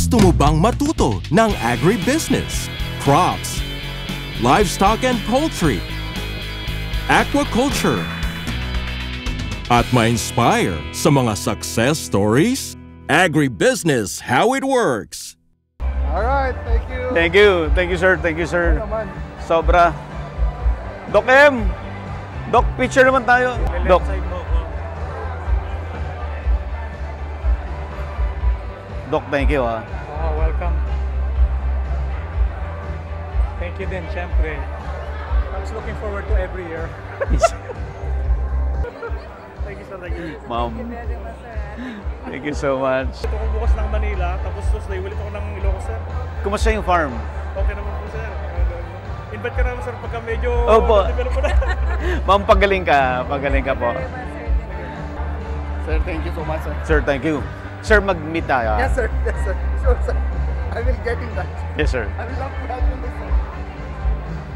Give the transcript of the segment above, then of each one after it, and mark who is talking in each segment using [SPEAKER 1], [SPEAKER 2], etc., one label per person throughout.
[SPEAKER 1] Gusto mo bang matuto ng agribusiness, crops, livestock and poultry, aquaculture, at ma-inspire sa mga success stories? Agribusiness, how it works!
[SPEAKER 2] Alright, thank you.
[SPEAKER 3] Thank you sir, Sobra. Doc M! Doc, picture naman tayo. Doc. Doc, thank you ha.
[SPEAKER 2] Oh, welcome. Thank you din, syempre. I was looking forward to every year. Thank you so much.
[SPEAKER 3] Ma'am. Thank you so much.
[SPEAKER 2] Ito ko bukas ng Manila, tapos Tuesday, ulit ako ng Ilocos, sir.
[SPEAKER 3] Kumusta yung farm?
[SPEAKER 2] Okay naman po, sir. Invite ka naman, sir, pagka medyo
[SPEAKER 3] develop
[SPEAKER 2] po na.
[SPEAKER 3] Ma'am, pagaling ka po.
[SPEAKER 4] Sir, thank you so much, sir.
[SPEAKER 3] Sir, thank you. Sir, mag-meet tayo.
[SPEAKER 4] Yes, sir. Yes, sir. Sure, sir. I will get in touch.
[SPEAKER 3] Yes, sir.
[SPEAKER 4] I will love to have you, sir.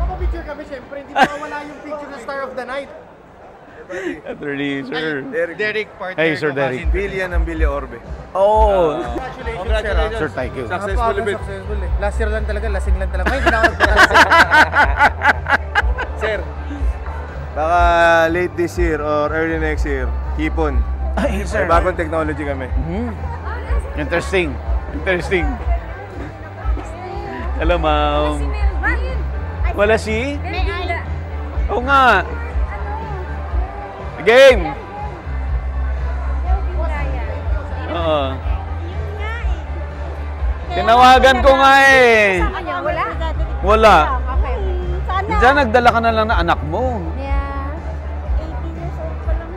[SPEAKER 4] Papapicture kami, syempre. Hindi mawawala yung picture ng Star of the Night.
[SPEAKER 3] Attorney, sir.
[SPEAKER 4] Derek, partner.
[SPEAKER 3] Hey, Sir Derek.
[SPEAKER 5] Billion ng Bilya Orbe.
[SPEAKER 3] Oh!
[SPEAKER 4] Congratulations,
[SPEAKER 3] Sir, thank you.
[SPEAKER 5] Successful event.
[SPEAKER 4] Successful eh. Last year lang talaga, lasing lang talaga. Ngayon, hindi na ako
[SPEAKER 5] Sir, baka late this year or early next year, hipon.
[SPEAKER 3] Ay, sir.
[SPEAKER 5] May bagong technology kami.
[SPEAKER 3] Interesting. Hello, ma'am. Wala si? Oo nga. Game! Oo. Tinawagan ko nga eh. Wala. Diyan, nagdala ka na lang na anak mo.
[SPEAKER 6] Yeah. 18 years old pa lang.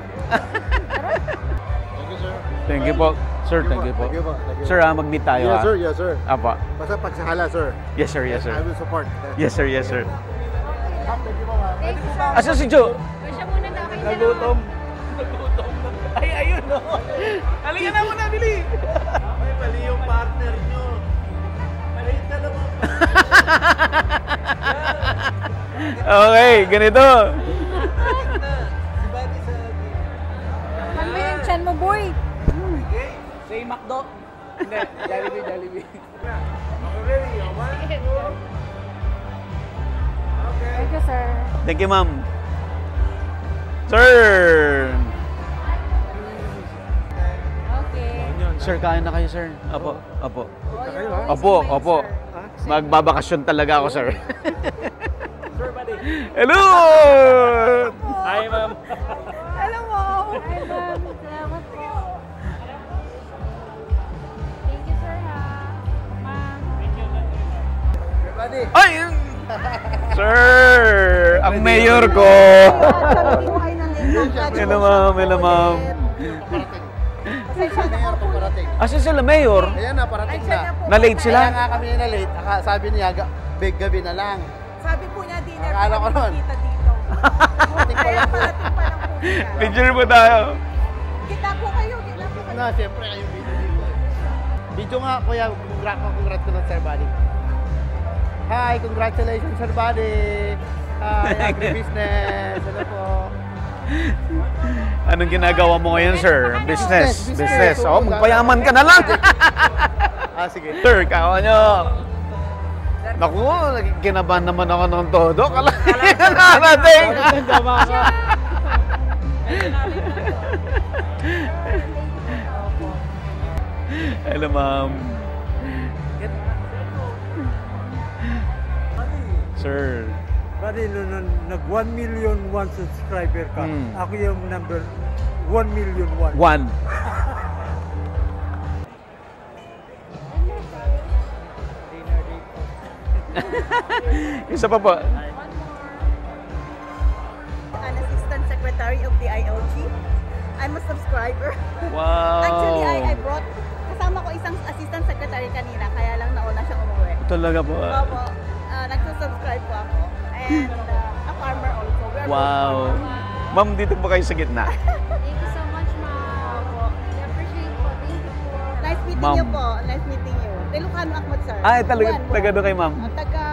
[SPEAKER 3] Thank you po. Sir, thank you po.
[SPEAKER 4] Thank you po.
[SPEAKER 3] Sir, mag-meet tayo
[SPEAKER 4] Yes,
[SPEAKER 3] ha?
[SPEAKER 4] sir. Yes, sir.
[SPEAKER 3] Apa.
[SPEAKER 4] Basta pagsahala, sir.
[SPEAKER 3] Yes, sir.
[SPEAKER 4] I will support.
[SPEAKER 3] Yes, sir.
[SPEAKER 4] Thank you po, ma'am.
[SPEAKER 3] Asa si Jo?
[SPEAKER 6] Siya muna daw kayo.
[SPEAKER 3] Nagutom. Ay, ayun no. Halika na muna, Bili.
[SPEAKER 4] Ay, mali yung partner nyo. Maliit na naman.
[SPEAKER 3] Okay, ganito.
[SPEAKER 6] Ano ba yung chan mo, boy?
[SPEAKER 3] Say McDo. Hindi, Jollibee.
[SPEAKER 6] Thank you, sir.
[SPEAKER 3] Thank you, ma'am. Sir!
[SPEAKER 6] Okay.
[SPEAKER 3] Sir, kain na kayo, sir. Opo. Magbabakasyon talaga ako, sir. Hello!
[SPEAKER 2] Hi, ma'am.
[SPEAKER 6] Hello, mom. Hi, ma'am. Salamat po. Thank you, sir, ha. Ma'am.
[SPEAKER 3] Ay! Sir! Ang mayor ko! Hello, ma'am. Asa sila, mayor?
[SPEAKER 4] Ayan na, parating na.
[SPEAKER 3] Na-late sila?
[SPEAKER 4] Kaya nga kami na late. Sabi niya, big gabi na lang.
[SPEAKER 7] Sabi po niya, dinner
[SPEAKER 4] Akala ko nun.
[SPEAKER 7] kita dito.
[SPEAKER 4] Parating pa
[SPEAKER 7] Kaya
[SPEAKER 4] lang po.
[SPEAKER 7] parating pa lang po siya.
[SPEAKER 3] Picture po tayo.
[SPEAKER 7] Kita po kayo.
[SPEAKER 4] Na, siyempre, yung video dito. Video nga, kuya, congrats ko ng Sir Buddy. Hi, congratulations, Sir Buddy. Hi, agribusiness. Hello po.
[SPEAKER 3] Anong ginagawa mo ngayon, sir? Business. Oh, magpayaman ka na lang.
[SPEAKER 4] Sige.
[SPEAKER 3] Sir, kawa nyo. Naku, kinabahan naman ako ng todo. Kalahin na natin. Hello, ma'am. Sir.
[SPEAKER 2] Buddy, nag 1 million 1 subscriber ka.
[SPEAKER 3] Hmm.
[SPEAKER 2] Ako yung number 1 million 1.
[SPEAKER 3] One. Isa pa po.
[SPEAKER 7] An assistant secretary of the ILG. I'm a subscriber.
[SPEAKER 3] Wow.
[SPEAKER 7] Actually, I brought, kasama ko isang assistant secretary kanina, kaya lang nauna siyang umuwi.
[SPEAKER 3] Talaga po.
[SPEAKER 7] Opo, nagsusubscribe po ako. And a farmer also. We are both
[SPEAKER 3] Wow.
[SPEAKER 7] farmers.
[SPEAKER 3] Ma'am, dito po kayo sa gitna.
[SPEAKER 6] Thank you so much, ma'am. I appreciate po. Thank you po.
[SPEAKER 7] Nice meeting
[SPEAKER 3] Ma'am.
[SPEAKER 7] you po. Nice meeting you. Ilocano Ahmad, sir.
[SPEAKER 3] Ay, talaga,
[SPEAKER 7] Buwan.
[SPEAKER 3] taga doon kay ma'am.
[SPEAKER 7] Taga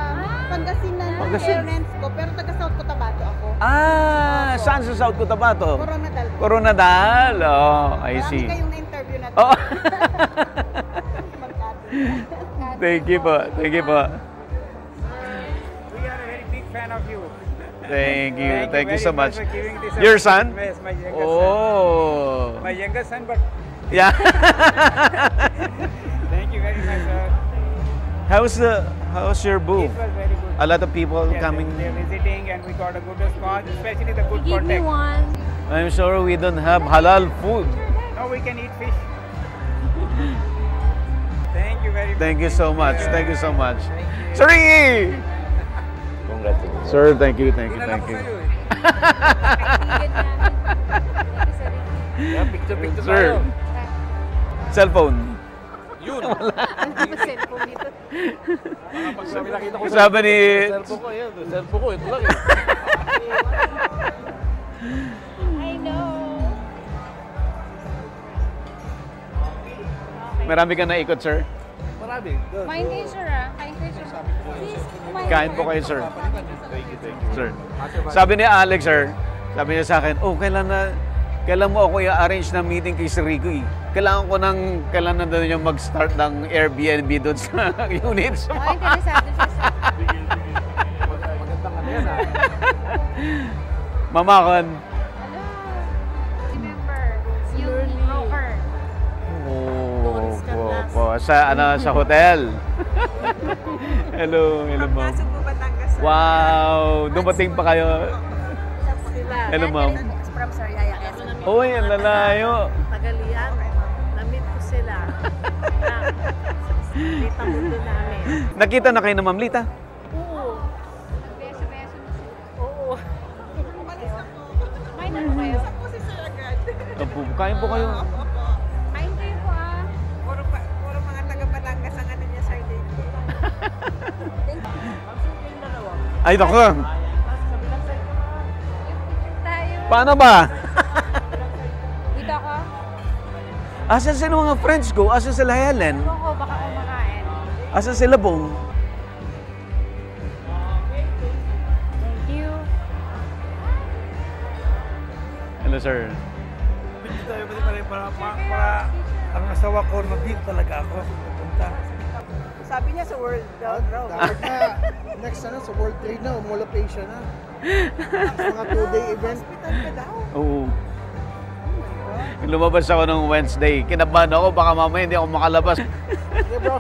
[SPEAKER 7] Pangasinan,
[SPEAKER 3] Pangasinan.
[SPEAKER 7] parents ko, pero taga South Cotabato ako.
[SPEAKER 3] Ah, saan sa South Cotabato?
[SPEAKER 7] Coronadal po.
[SPEAKER 3] Coronadal. Oh, I
[SPEAKER 7] Marami
[SPEAKER 3] see.
[SPEAKER 7] kayong na-interview na
[SPEAKER 3] Oh.
[SPEAKER 7] Magkado.
[SPEAKER 3] Thank you po. Thank you po.
[SPEAKER 2] We are a very big fan of you.
[SPEAKER 3] Thank you. Thank you
[SPEAKER 2] very
[SPEAKER 3] so much.
[SPEAKER 2] for giving this
[SPEAKER 3] Your son?
[SPEAKER 2] Yes, my youngest son.
[SPEAKER 3] Oh.
[SPEAKER 2] My youngest son, but
[SPEAKER 3] Yeah.
[SPEAKER 2] thank you very much, sir.
[SPEAKER 3] How's your booth?
[SPEAKER 2] It was very good.
[SPEAKER 3] A lot of people
[SPEAKER 2] Yes,
[SPEAKER 3] coming.
[SPEAKER 2] They're visiting and we got a good response, especially the good
[SPEAKER 6] Give me
[SPEAKER 2] contact.
[SPEAKER 6] one.
[SPEAKER 3] I'm sorry we don't have halal food.
[SPEAKER 2] Now we can eat fish. Thank you very much.
[SPEAKER 3] Thank you so much. Thank you so much. Sorry. Congratulations. Sir, thank you. Thank you. Thank you.
[SPEAKER 6] Kaibigan namin. Thank you, sir.
[SPEAKER 2] Picture
[SPEAKER 3] Sir. Cellphone.
[SPEAKER 6] Ang cellphone dito.
[SPEAKER 3] Sabi ni...
[SPEAKER 6] I know.
[SPEAKER 3] Marami ka naikot, sir.
[SPEAKER 6] Kain kayo, sir, ah. Kain kayo, sir. Please, kumain
[SPEAKER 3] Kain po kayo, sir. Sir. Sabi ni Alex, sir, sabi niya sa akin, kailan mo ako i-arrange ng meeting kay Sir Rico eh. Kailan na doon yung mag-start ng Airbnb doon sa units.
[SPEAKER 6] Oh, interesado siya, sir.
[SPEAKER 3] Mamakon.
[SPEAKER 6] Hello. Remember, yung broker.
[SPEAKER 3] Po. Sa hotel. Hello, ma'am. Wow, dumating pa kayo. Hello, ma'am.
[SPEAKER 7] From Sariaya, Quezon.
[SPEAKER 3] Uy, ang lalayo.
[SPEAKER 7] Tagalian, na-meet ko sila. Kita mundo namin.
[SPEAKER 3] Nakita na kayo na Ma'am Lita?
[SPEAKER 7] Oo.
[SPEAKER 6] Beso-beso na sir.
[SPEAKER 7] Oo.
[SPEAKER 6] Kain na po kayo.
[SPEAKER 3] Opo, kain po kayo.
[SPEAKER 6] Kain kayo po, ah.
[SPEAKER 7] Puro mga taga-Batangas ang ano niya, Sir Dave.
[SPEAKER 3] Ay, naku.
[SPEAKER 6] Tayo.
[SPEAKER 3] Paano ba?
[SPEAKER 6] Dito ako.
[SPEAKER 3] Asa sila mga friends ko? Asa sila Helen?
[SPEAKER 6] Ewan ko, baka kumakain.
[SPEAKER 3] Asa sila Bong?
[SPEAKER 6] Thank you.
[SPEAKER 3] Hello, sir.
[SPEAKER 2] Pwede tayo para ang asawa ko, mabit talaga ako. Pupunta.
[SPEAKER 7] Sabi niya sa World Row.
[SPEAKER 4] Next sa World Trade na, homologation na. Mga 2-day event.
[SPEAKER 7] Hospital ka daw.
[SPEAKER 3] Oo. Lumabas ako nung Wednesday. Kinabahan ako, baka mamaya hindi ako makalabas.
[SPEAKER 4] Okay, bro.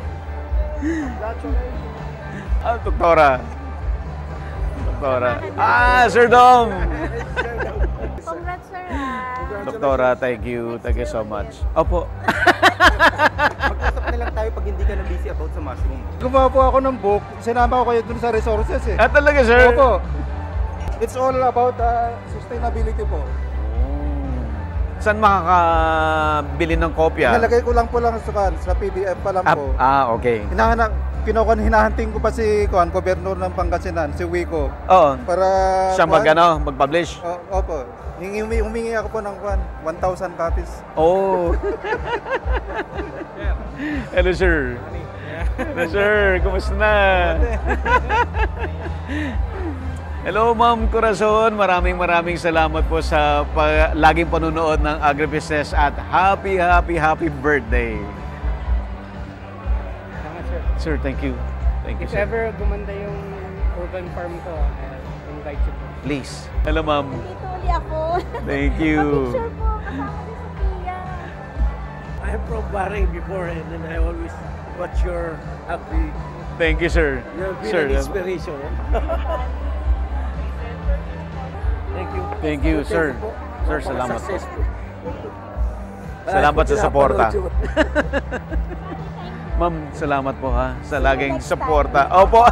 [SPEAKER 4] Congratulations.
[SPEAKER 3] Doktora. Sir Dom!
[SPEAKER 6] Congrats, sir, ah.
[SPEAKER 3] Doktora, thank you. Thank you so much. Opo.
[SPEAKER 5] Mag-usap na lang tayo pag hindi ka na busy about sa mushroom.
[SPEAKER 8] Gumawa po ako ng book. Sinama ko kayo dun sa resources eh.
[SPEAKER 3] Talaga, sir?
[SPEAKER 8] Opo. It's all about sustainability po.
[SPEAKER 3] Saan makakabili ng kopya?
[SPEAKER 8] Nilagay ko lang po sa PDF pa lang po.
[SPEAKER 3] Okay.
[SPEAKER 8] Hinahanting ko pa si Gobernador ng Pangasinan, si Wico.
[SPEAKER 3] Oo.
[SPEAKER 8] Para
[SPEAKER 3] Siya mag-publish?
[SPEAKER 8] Opo. Humingi ako po ng 1,000 copies.
[SPEAKER 3] Oh. Hello, sir. Hello, sir. Kumusta na? Hello, Ma'am Corazon. Maraming salamat po sa laging panunood ng Agribusiness at happy birthday. Sir, thank you. Thank you,
[SPEAKER 2] If
[SPEAKER 3] sir.
[SPEAKER 2] ever gumanda yung urban farm ko, I'll invite you.
[SPEAKER 3] Please. Hello, Ma'am.
[SPEAKER 7] Dito uli ako.
[SPEAKER 3] Thank you.
[SPEAKER 7] Picture po, kasama si Sophia.
[SPEAKER 9] I'm from Bahrain before and then I always watch your happy.
[SPEAKER 3] Thank you, sir.
[SPEAKER 9] You've been
[SPEAKER 3] Sir,
[SPEAKER 9] an inspiration. Thank you.
[SPEAKER 3] thank you, sir. Sir, salamat po.
[SPEAKER 9] Successful.
[SPEAKER 3] Salamat sa suporta.
[SPEAKER 9] Pinapanood yun.
[SPEAKER 3] Ma'am, salamat po ha sa laging suporta. Opo.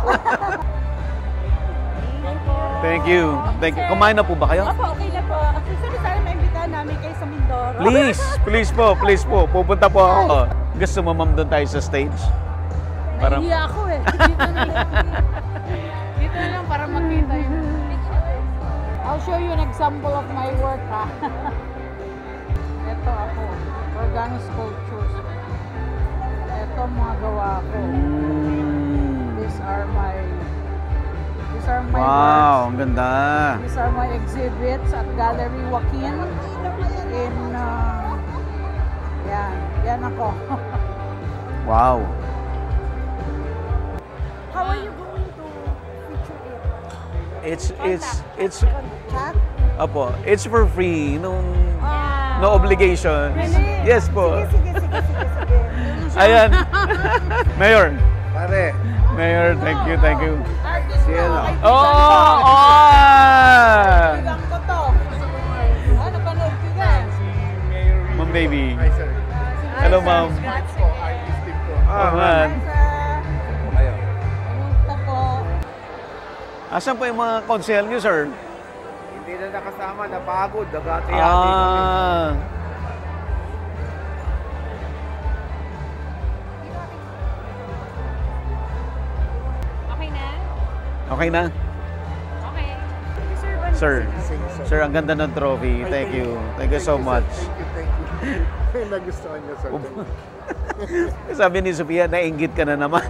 [SPEAKER 3] Thank you. Thank you. Kumain na po ba kayo?
[SPEAKER 7] Opo, okay na po. Actually, sana maimbitahan namin kayo sa Mindoro.
[SPEAKER 3] Please po. Pupunta po ako. Gusto mo, ma'am, doon tayo sa stage? Para...
[SPEAKER 6] Nahiya ako eh. Dito na lang para makita yung picture. I'll show you an example of my work, ha. Ito ako. Organic sculptures. Ito mga gawa ko. These are my
[SPEAKER 3] Wow,
[SPEAKER 6] works.
[SPEAKER 3] ang ganda.
[SPEAKER 6] These are my exhibits at Gallery Joaquin in yan ako.
[SPEAKER 3] Wow.
[SPEAKER 7] How are you going to feature it?
[SPEAKER 3] It's
[SPEAKER 7] Chat?
[SPEAKER 3] Apo, it's for free, no
[SPEAKER 7] Ah.
[SPEAKER 3] no obligation.
[SPEAKER 7] Really?
[SPEAKER 3] Yes po.
[SPEAKER 7] Sige.
[SPEAKER 3] Ayan. Mayor.
[SPEAKER 5] Pare,
[SPEAKER 3] Mayor, thank you.
[SPEAKER 7] Artist mo.
[SPEAKER 5] Cielo.
[SPEAKER 7] Bilang ko to. Ano panood ko yan?
[SPEAKER 3] Ma'am baby.
[SPEAKER 5] Hi, sir.
[SPEAKER 3] Hello, ma'am.
[SPEAKER 5] Artist team ko.
[SPEAKER 3] Man.
[SPEAKER 5] Ayun.
[SPEAKER 7] Kamusta po?
[SPEAKER 3] Asan po yung mga konsel niyo, sir?
[SPEAKER 5] Hindi na nakasama, napagod, nagati-hati kami.
[SPEAKER 6] Okay na?
[SPEAKER 3] Okay na?
[SPEAKER 6] Okay.
[SPEAKER 3] Sir, ang ganda ng trophy. Thank you. Thank you so much.
[SPEAKER 5] Thank you. Nagustuhan niyo, sir.
[SPEAKER 3] Sabi ni Sophia, nainggit ka na naman.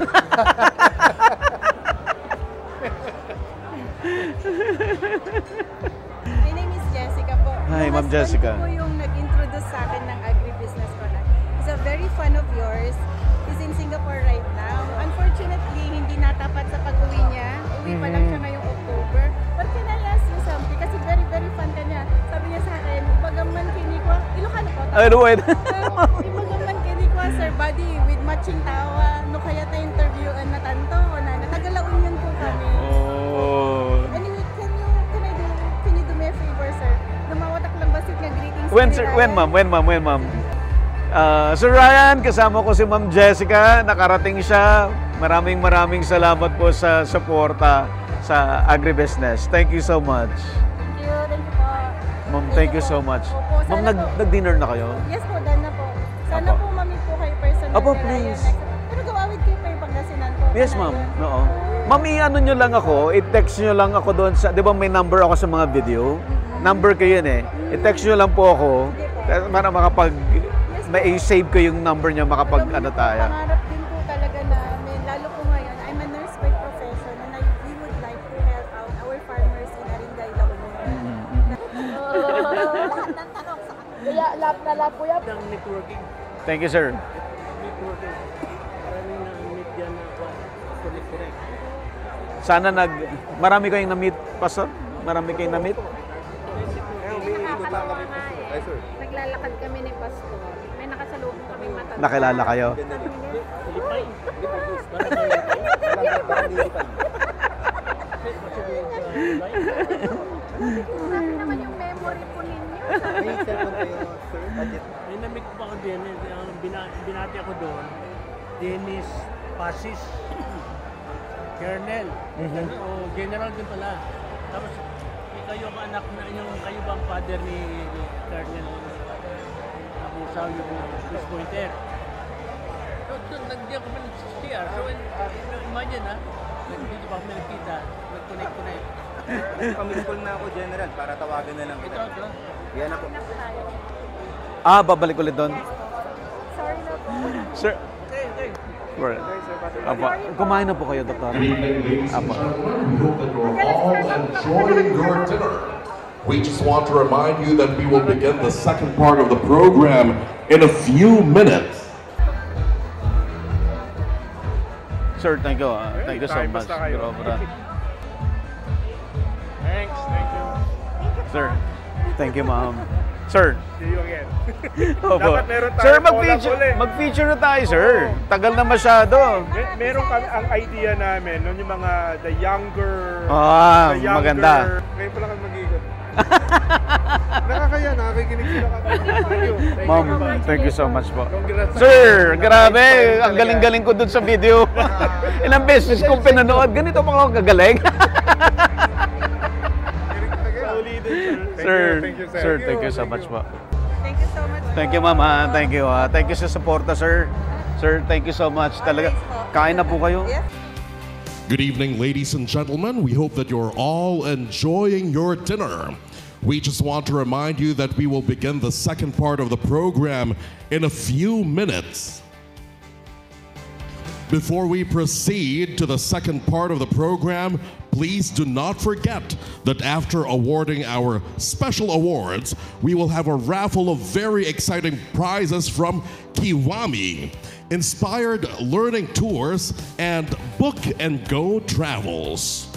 [SPEAKER 7] My name is Jessica po.
[SPEAKER 3] Hi,
[SPEAKER 7] Yung
[SPEAKER 3] Ma'am
[SPEAKER 7] husband
[SPEAKER 3] Jessica.
[SPEAKER 7] ko po yung nag-introduce sa akin ng agribusiness ko na. He's a very fan of yours. He's in Singapore right now. Unfortunately, hindi natapat sa pag-uwi niya. Uwi pa lang siya ngayong October. But can I ask you something? Kasi very, very fan ka niya. Sabi niya sa akin, "Bagaman kinikwa." Ilocano po.
[SPEAKER 3] Ay, wait.
[SPEAKER 7] Bagaman kinikwa, Sir Buddy, with matching tawa. No kaya tayo interviewan na tanto o na. Tagalaon yun po kami.
[SPEAKER 3] Oh.
[SPEAKER 7] Anyway, can you do me a favor, sir? Lumawatak lang ba nga greetings?
[SPEAKER 3] When,
[SPEAKER 7] kay
[SPEAKER 3] sir?
[SPEAKER 7] Ryan?
[SPEAKER 3] When, ma'am? Sir Ryan, kasama ko si Ma'am Jessica. Nakarating siya. Maraming salamat po sa suporta sa agribusiness. Thank you so much.
[SPEAKER 7] Thank you po.
[SPEAKER 3] Ma'am, thank you so much.
[SPEAKER 7] Opo,
[SPEAKER 3] Ma'am,
[SPEAKER 7] sana po.
[SPEAKER 3] nag-dinner na kayo?
[SPEAKER 7] Yes po, done na po. Sana
[SPEAKER 3] Apo.
[SPEAKER 7] po mamit po kayo personal.
[SPEAKER 3] Apo,
[SPEAKER 7] kay Ryan
[SPEAKER 3] please.
[SPEAKER 7] next- Pero gawawid kayo pa yung Pangasinan po.
[SPEAKER 3] Yes, ma'am. Oo. Ma'am, i-ano nyo lang ako, i-text nyo lang ako doon sa, di ba may number ako sa mga video? Number ko yun eh. I-text nyo lang po ako para makapag, ma-save ko yung number niya, makapag ano tayo.
[SPEAKER 7] Pangarap din po talaga namin, lalo po ngayon, I'm a nurse by profession and we would like to help out our farmers in Aringay, La Union. Lahat ng tanong sa kaya lap na lap po yan.
[SPEAKER 9] Ng networking.
[SPEAKER 3] Thank you, sir.
[SPEAKER 9] Networking. Maraming na-meet dyan na connect.
[SPEAKER 3] Sana marami kayong na-meet, Pastor? Marami kayong na-meet?
[SPEAKER 7] Nakakatawa nga eh.
[SPEAKER 5] Hi, sir.
[SPEAKER 6] Naglalakad kami ni Pastor. May nakasalubong kaming matanda.
[SPEAKER 3] Nakilala kayo?
[SPEAKER 9] Pilipay.
[SPEAKER 6] Grabe naman yung memory po ninyo.
[SPEAKER 5] May cellphone kayo, sir? Budget.
[SPEAKER 9] May na-meet ko pa ako din. Binati ako doon. Dennis Pasis. Colonel. O General din pala. Tapos, kayo ang anak na kayo ba ang father ni Colonel Abusaw yung Chris Pointer? So, doon, nagdiyan kami ng CR. So, imagine ha, dito pa kami nagkita, nag-connect.
[SPEAKER 5] Pamilipol na ako, General, para tawagan na lang kita.
[SPEAKER 9] Ito.
[SPEAKER 5] Yan ako.
[SPEAKER 3] Babalik ulit doon.
[SPEAKER 7] Sorry na po.
[SPEAKER 3] Sir.
[SPEAKER 9] Okay.
[SPEAKER 3] Right. Apa, kumain na po kayo, Doktor. Apa.
[SPEAKER 10] We hope that you're all enjoying your dinner. We just want to remind you that we will begin the second part of the program in a few minutes.
[SPEAKER 3] Sir, thank you. Thank you so much. Grabe.
[SPEAKER 9] Thanks. Thank you.
[SPEAKER 3] Sir, thank you, ma'am. Sir.
[SPEAKER 5] See you again.
[SPEAKER 3] Opo.
[SPEAKER 5] Dapat meron tayo
[SPEAKER 3] Sir,
[SPEAKER 5] collab ulit.
[SPEAKER 3] mag-feature na tayo, sir. Tagal na masyado.
[SPEAKER 5] Meron kami ang idea namin, noon yung mga the younger...
[SPEAKER 3] Maganda.
[SPEAKER 5] Ngayon pala kami mag-iikot. Nakakaya, nakikinig sila kami. Thank you.
[SPEAKER 3] Ma'am, thank you so much po.
[SPEAKER 5] Congrats.
[SPEAKER 3] Sir, grabe. Ang galing-galing ko dun sa video. Ilang beses kong pinanood. Ganito pa ako kagaling. Sir, thank you so much po.
[SPEAKER 7] Thank you so much.
[SPEAKER 3] Thank you, ma'am. Thank you. Thank you sa suporta, sir. Sir, thank you so much. Talaga. Kain na po kayo.
[SPEAKER 7] Yes.
[SPEAKER 10] Good evening, ladies and gentlemen. We hope that you're all enjoying your dinner. We just want to remind you that we will begin the second part of the program in a few minutes. Before we proceed to the second part of the program, please do not forget that after awarding our special awards, we will have a raffle of very exciting prizes from Kiwami. inspired learning tours, and book and go travels.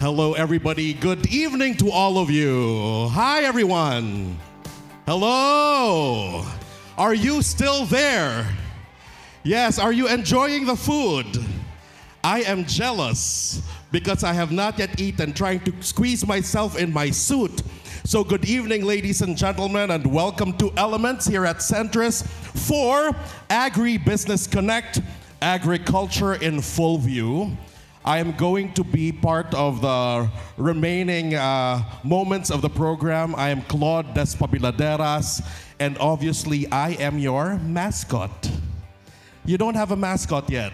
[SPEAKER 10] Hello, everybody. Good evening to all of you. Hi, everyone. Hello. Are you still there? Yes, are you enjoying the food? I am jealous because I have not yet eaten, trying to squeeze myself in my suit. So good evening, ladies and gentlemen, and welcome to Elements here at Centris for Agribusiness Connect, Agriculture in Full View. I am going to be part of the remaining moments of the program. I am Claude Despabiladeras, and obviously I am your mascot. You don't have a mascot yet.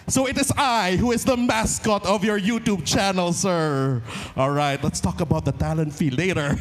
[SPEAKER 10] So it is I who is the mascot of your YouTube channel, sir. All right, let's talk about the talent fee later.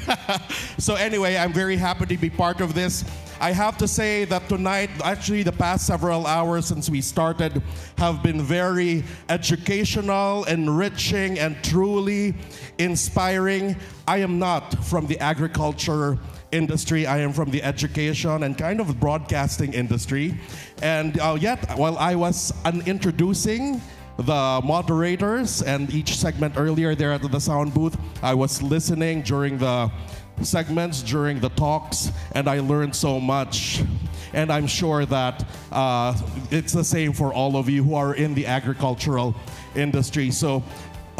[SPEAKER 10] So anyway, I'm very happy to be part of this. I have to say that tonight, actually the past several hours since we started, have been very educational, enriching, and truly inspiring. I am not from the agriculture industry. I am from the education and kind of broadcasting industry. And yet, while I was introducing the moderators and each segment earlier there at the sound booth, I was listening during the segments, during the talks, and I learned so much. And I'm sure that it's the same for all of you who are in the agricultural industry. So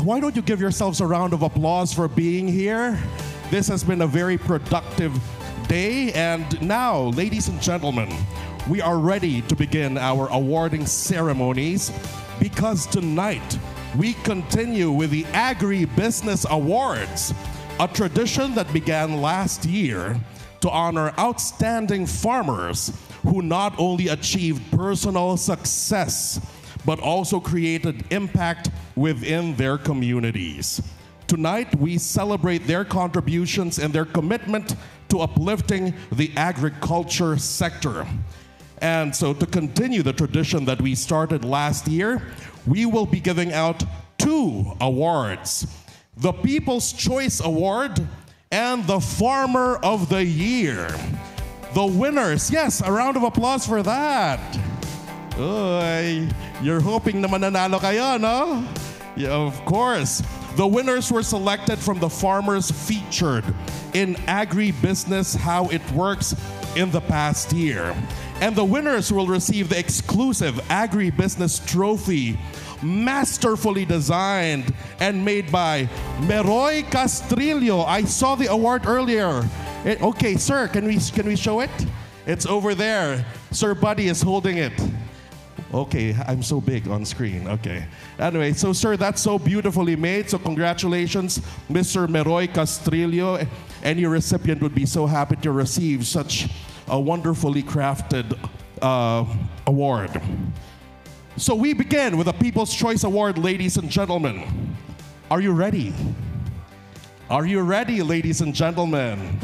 [SPEAKER 10] why don't you give yourselves a round of applause for being here? This has been a very productive day, and now, ladies and gentlemen, we are ready to begin our awarding ceremonies because tonight we continue with the Agribusiness Awards, a tradition that began last year to honor outstanding farmers who not only achieved personal success but also created impact within their communities. Tonight, we celebrate their contributions and their commitment to uplifting the agriculture sector. And so to continue the tradition that we started last year, we will be giving out 2 awards: the People's Choice Award and the Farmer of the Year. The winners, yes, a round of applause for that. Uy, you're hoping na mananalo kayo, no? Yeah, of course. The winners were selected from the farmers featured in Agribusiness How It Works in the past year. And the winners will receive the exclusive Agribusiness Trophy, masterfully designed and made by Meroy Castrillo. I saw the award earlier. Okay, sir, can we show it? It's over there. Sir Buddy is holding it. Okay, I'm so big on screen. Okay. Anyway, so sir, that's so beautifully made. So congratulations, Mr. Meroy Castrillo. Any recipient would be so happy to receive such a wonderfully crafted award. So we begin with the People's Choice Award, ladies and gentlemen. Are you ready? Are you ready, ladies and gentlemen?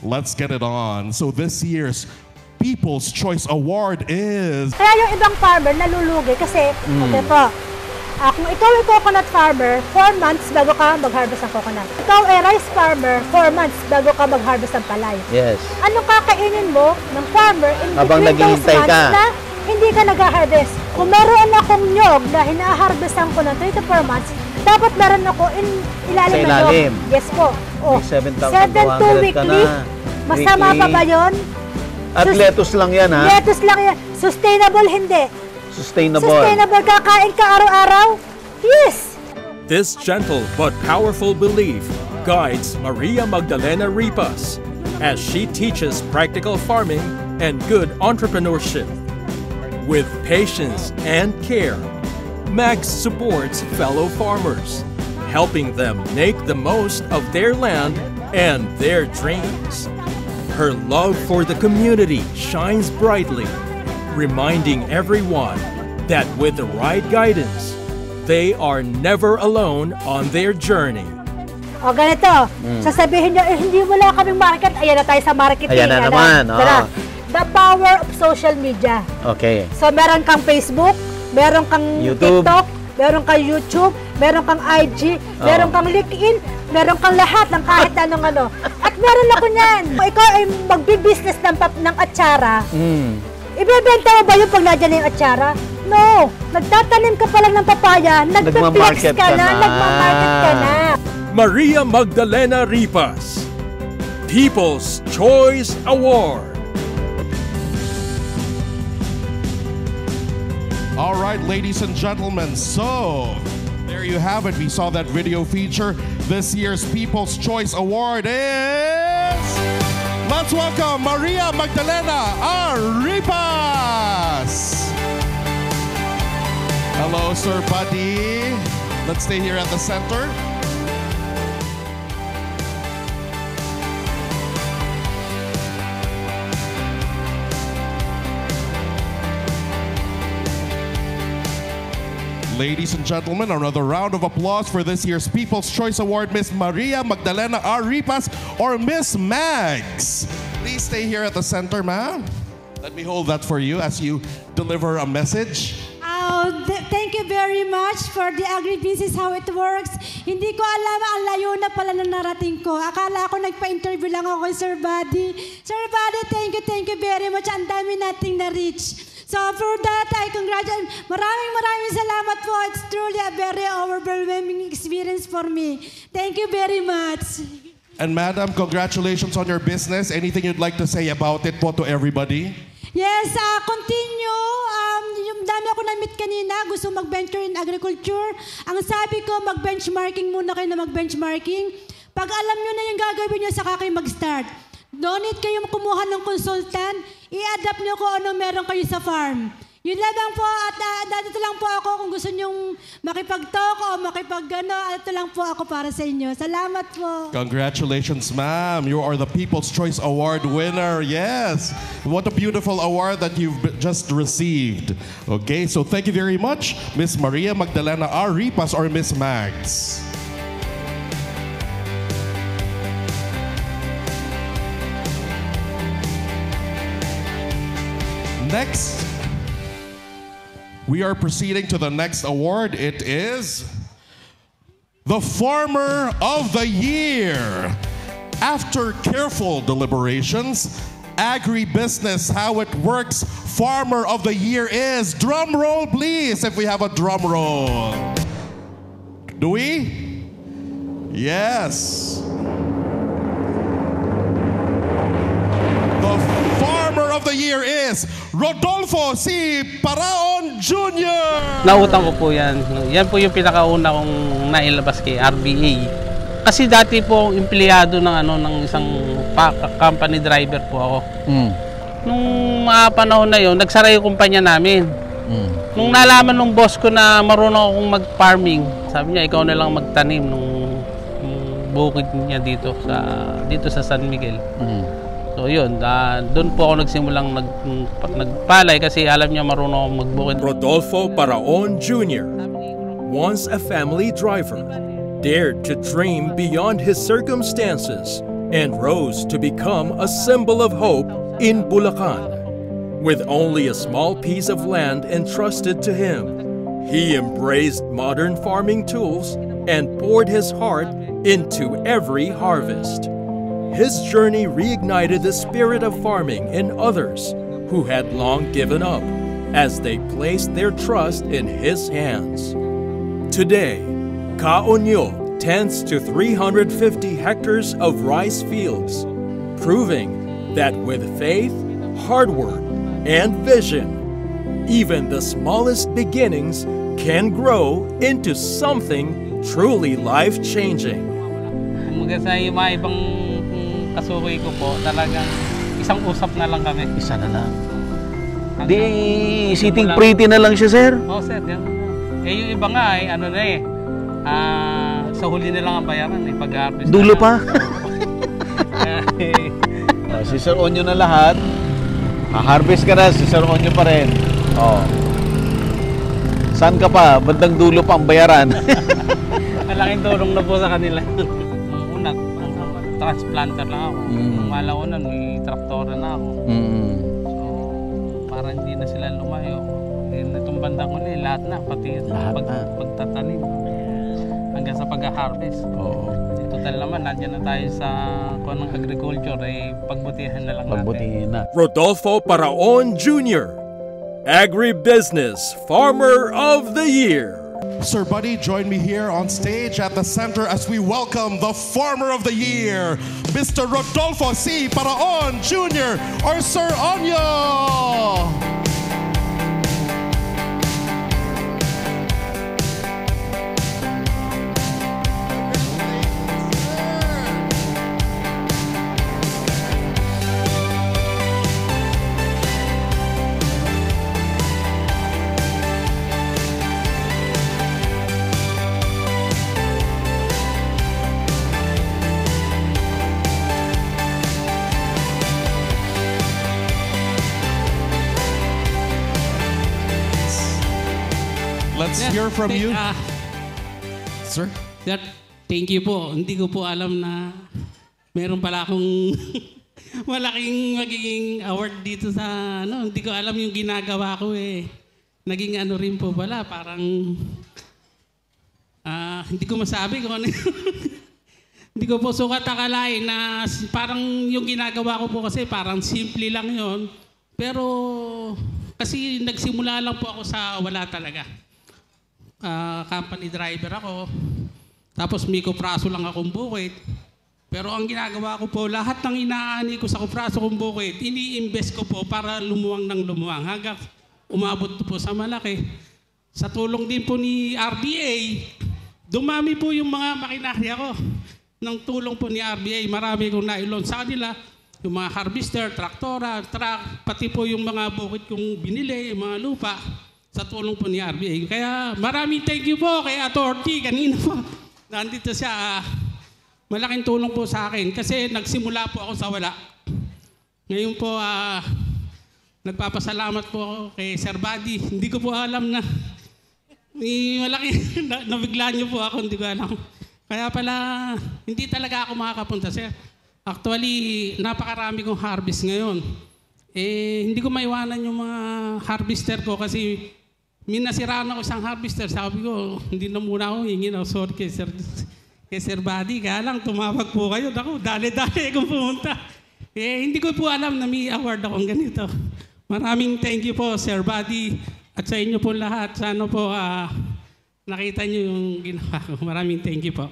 [SPEAKER 10] Let's get it on. So this year's People's Choice Award is...
[SPEAKER 11] Kaya yung ibang farmer nalulugi kasi, okay po, Kung ikaw ay coconut farmer, 4 months bago ka mag-harvest ng coconut. Ikaw ay rice farmer, 4 months bago ka mag-harvest ng palay.
[SPEAKER 4] Yes.
[SPEAKER 11] Anong kakainin mo ng farmer in
[SPEAKER 4] Habang
[SPEAKER 11] between those
[SPEAKER 4] naghihintay
[SPEAKER 11] months
[SPEAKER 4] ka.
[SPEAKER 11] na hindi ka nag-harvest? Kung meron akong nyog na hina-harvestan ko ng 3 to 4 months, dapat meron ako ilalim
[SPEAKER 4] Sa
[SPEAKER 11] na nyog.
[SPEAKER 4] ilalim.
[SPEAKER 11] Yes po. Oh,
[SPEAKER 4] 7,200
[SPEAKER 11] weekly.
[SPEAKER 4] ka na.
[SPEAKER 11] Masama pa ba yun?
[SPEAKER 4] At lettuce lang yan, ha?
[SPEAKER 11] Lettuce lang yan. Sustainable, hindi.
[SPEAKER 4] Sustainable.
[SPEAKER 11] Sustainable, kakain ka araw-araw? Yes!
[SPEAKER 12] This gentle but powerful belief guides Maria Magdalena Ripas as she teaches practical farming and good entrepreneurship. With patience and care, Mags supports fellow farmers, helping them make the most of their land and their dreams. Her love for the community shines brightly, reminding everyone that with the right guidance, they are never alone on their journey.
[SPEAKER 11] O ganito, sasabihin nyo, hindi wala kaming market. Ayan na tayo sa marketing.
[SPEAKER 4] Ayan na naman.
[SPEAKER 11] The power of social media.
[SPEAKER 4] Okay.
[SPEAKER 11] So meron kang Facebook, meron kang
[SPEAKER 4] YouTube.
[SPEAKER 11] TikTok, meron kang YouTube, meron kang IG, meron kang LinkedIn, meron kang lahat ng kahit anong ano. At meron ako niyan. Kung ikaw ay magbi-business ng atsara, ibebenta mo ba yung pag nadyan na yung atsara? No! Nagtatanim ka pa lang ng papaya, nagpe-flex ka na, nagmamarket ka na.
[SPEAKER 12] Maria Magdalena Ripas, People's Choice Award.
[SPEAKER 10] All right, ladies and gentlemen, so there you have it. We saw that video feature. This year's People's Choice Award is... Let's welcome Maria Magdalena Ripas. Hello, Sir Buddy. Let's stay here at the center. Ladies and gentlemen, another round of applause for this year's People's Choice Award, Miss Maria Magdalena Ripas, or Miss Mags. Please stay here at the center, ma'am. Let me hold that for you as you deliver a message.
[SPEAKER 13] Thank you very much for the agribusiness, how it works. Hindi ko alam, ang layo na pala na narating ko. Akala ko nagpa-interview lang ako kay Sir Buddy. Sir Buddy, thank you very much. Ang dami nating na-reach. So for that, I congratulate. Maraming salamat po. It's truly a very overwhelming experience for me. Thank you very much.
[SPEAKER 10] And Madam, congratulations on your business. Anything you'd like to say about it po to everybody?
[SPEAKER 13] Yes, continue. Yung dami ako na-meet kanina, gusto mag-venture in agriculture. Ang sabi ko, mag-benchmarking muna kayo na mag-benchmarking. Pag alam nyo na yung gagawin nyo, saka kayo mag-start. No need kayo kumuha ng consultant. I-adapt nyo kung ano meron kayo sa farm. Yun lang po, at dito lang po ako kung gusto nyong makipag-talk o makipag-gano, ito lang po ako para sa inyo. Salamat po.
[SPEAKER 10] Congratulations, ma'am. You are the People's Choice Award winner. Yes. What a beautiful award that you've just received. Okay, so thank you very much, Miss Maria Magdalena Ripas, or Miss Mags. Next, we are proceeding to the next award. It is the Farmer of the Year. After careful deliberations, agribusiness, how it works, Farmer of the Year is, drum roll please, if we have a drum roll. Do we? Yes. The Farmer of the Year is Rodolfo C. Paraon Jr.
[SPEAKER 14] Nautang ko po yan. Yan po yung pinakauna kong nailabas kay RBA. Kasi dati po empleyado ng isang company driver po ako. Nung mga panahon na yun, nagsara yung kumpanya namin. Nung nalaman ng boss ko na marunong akong mag-farming, sabi niya, ikaw na lang magtanim nung bukid niya dito sa San Miguel. So yun, doon po ako nagsimulang nagpalay kasi alam niya marunong akong magbukid.
[SPEAKER 12] Rodolfo Paraon Jr., once a family driver, dared to dream beyond his circumstances and rose to become a symbol of hope in Bulacan. With only a small piece of land entrusted to him, He embraced modern farming tools and poured his heart into every harvest. His journey reignited the spirit of farming in others who had long given up as they placed their trust in his hands. Today, Kaonyo tends to 350 hectares of rice fields, proving that with faith, hard work, and vision, even the smallest beginnings can grow into something truly life-changing.
[SPEAKER 14] Kumbaga sa mga ibang kasukoy ko po, talagang isang usap na lang kami.
[SPEAKER 3] Isa na lang. Di, sitting pretty na lang siya, sir.
[SPEAKER 14] Oo, sir. Yung iba nga ay ano na eh, sa huli na lang ang bayaran eh, pag-harvest.
[SPEAKER 3] Dulo pa. Si Sir Onyo na lahat. Ha-harvest ka na, si Sir Onyo pa rin. Oh. Saan ka pa? Bandang dulo pa ang bayaran.
[SPEAKER 14] Malaking tulong na po sa kanila. Una, transplanter lang ako. Umala ko nun, may traktora na ako. So, para hindi na sila lumayo. Itong bandang uli, lahat na, pati pagtatanim. Hanggang sa pag-harvest. Total naman, nandiyan na tayo sa ng agriculture, eh, pagbutihan na lang natin.
[SPEAKER 12] Rodolfo Paraon Jr., Agribusiness Farmer of the Year.
[SPEAKER 10] Sir Buddy, join me here on stage at the center as we welcome the Farmer of the Year, Mr. Rodolfo C. Paraon Jr. or Sir Onyo. Let's hear from you. Sir?
[SPEAKER 15] Sir, thank you po. Hindi ko po alam na meron pala akong malaking magiging award dito sa ano. Hindi ko alam yung ginagawa ko eh. Naging ano rin po pala, parang hindi ko masabi kung ano. Hindi ko po sukat akalain na parang yung ginagawa ko po kasi parang simple lang yon. Pero kasi nagsimula lang po ako sa wala talaga. Company driver ako. Tapos may kupraso lang akong bukid. Pero ang ginagawa ko po, lahat ng inaani ko sa kupraso kong bukid, ini-invest ko po para lumuwang ng lumuwang. Hanggang umabot po sa malaki. Sa tulong din po ni RBA, dumami po yung mga makinarya ko. Ng tulong po ni RBA, marami kong nailon sa kanila. Yung mga harvester, traktora, truck, pati po yung mga bukid kong binili, yung mga lupa. Sa tulong po ni RBA. Kaya maraming thank you po kay Authority. Kanina po, nandito siya. Malaking tulong po sa akin kasi nagsimula po ako sa wala. Ngayon po, nagpapasalamat po ako kay Sir Buddy. Hindi ko po alam na malaki, nabigla niyo po ako, hindi ko alam. Kaya pala, hindi talaga ako makakapunta, sir. Actually, napakarami kong harvest ngayon. Hindi ko maiwanan yung mga harvester ko kasi minasiraan ako isang harvester. Sabi ko, hindi na muna ako hingin. Sorry kay Sir Buddy. Kaya lang, tumawag po kayo. Ako, dali-dali akong pumunta. Hindi ko po alam na may award akong ganito. Maraming thank you po, Sir Buddy. At sa inyo po lahat. Sana po nakita nyo yung ginawa ko. Maraming thank you po.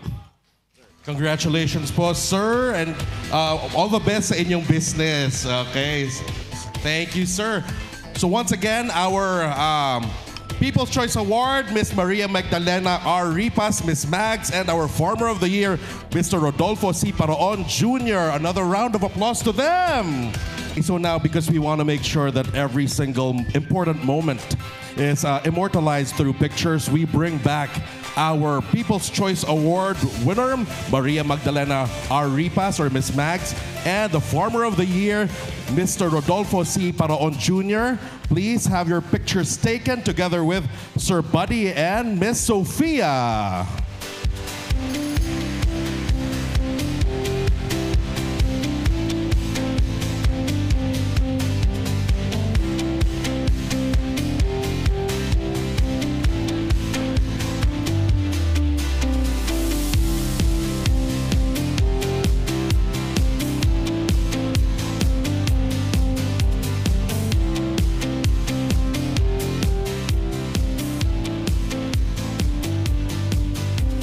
[SPEAKER 10] Congratulations po, sir. And all the best sa inyong business. Okay. Thank you, sir. So once again, our People's Choice Award, Miss Maria Magdalena R. Ripas, Miss Mags, and our Farmer of the Year, Mr. Rodolfo C. Paraon Jr. Another round of applause to them. So now, because we want to make sure that every single important moment is immortalized through pictures, we bring back our People's Choice Award winner, Maria Magdalena R. Ripas, or Miss Mags, and the Farmer of the Year, Mr. Rodolfo C. Paraon Jr. Please have your pictures taken together with Sir Buddy and Miss Sophia.